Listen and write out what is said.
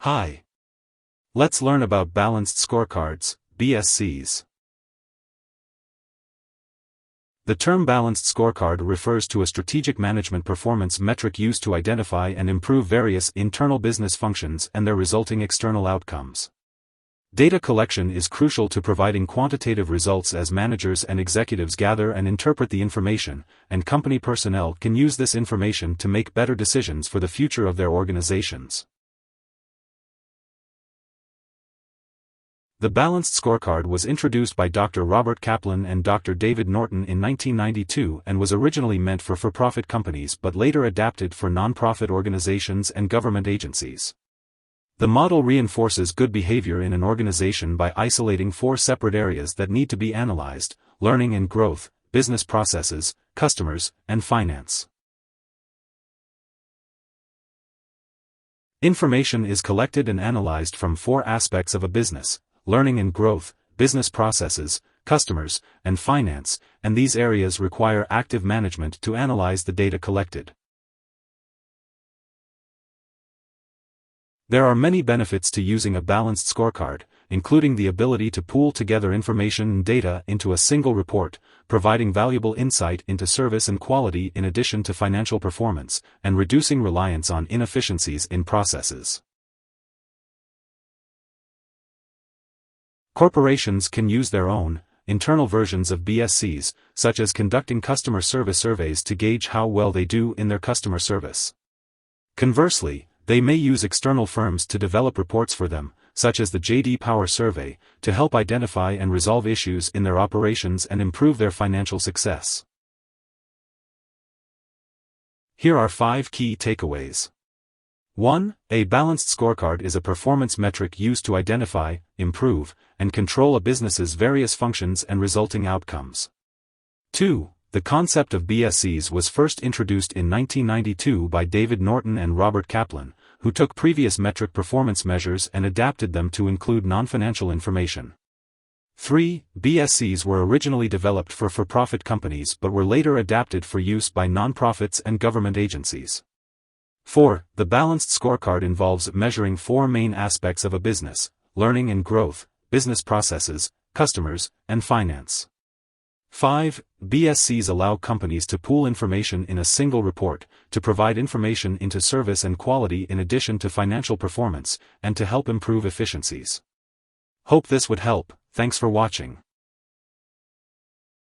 Hi. Let's learn about balanced scorecards, BSCs. The term balanced scorecard refers to a strategic management performance metric used to identify and improve various internal business functions and their resulting external outcomes. Data collection is crucial to providing quantitative results as managers and executives gather and interpret the information, and company personnel can use this information to make better decisions for the future of their organizations. The balanced scorecard was introduced by Dr. Robert Kaplan and Dr. David Norton in 1992 and was originally meant for for-profit companies but later adapted for non-profit organizations and government agencies. The model reinforces good behavior in an organization by isolating 4 separate areas that need to be analyzed: learning and growth, business processes, customers, and finance. Information is collected and analyzed from 4 aspects of a business: learning and growth, business processes, customers, and finance, and these areas require active management to analyze the data collected. There are many benefits to using a balanced scorecard, including the ability to pool together information and data into a single report, providing valuable insight into service and quality in addition to financial performance, and reducing reliance on inefficiencies in processes. Corporations can use their own, internal versions of BSCs, such as conducting customer service surveys to gauge how well they do in their customer service. Conversely, they may use external firms to develop reports for them, such as the J.D. Power survey, to help identify and resolve issues in their operations and improve their financial success. Here are 5 key takeaways. 1. A balanced scorecard is a performance metric used to identify, improve, and control a business's various functions and resulting outcomes. 2. The concept of BSCs was first introduced in 1992 by David Norton and Robert Kaplan, who took previous metric performance measures and adapted them to include non-financial information. 3. BSCs were originally developed for for-profit companies but were later adapted for use by non-profits and government agencies. 4. The balanced scorecard involves measuring 4 main aspects of a business: learning and growth, business processes, customers, and finance. 5. BSCs allow companies to pool information in a single report, to provide information into service and quality in addition to financial performance, and to help improve efficiencies. Hope this would help. Thanks for watching.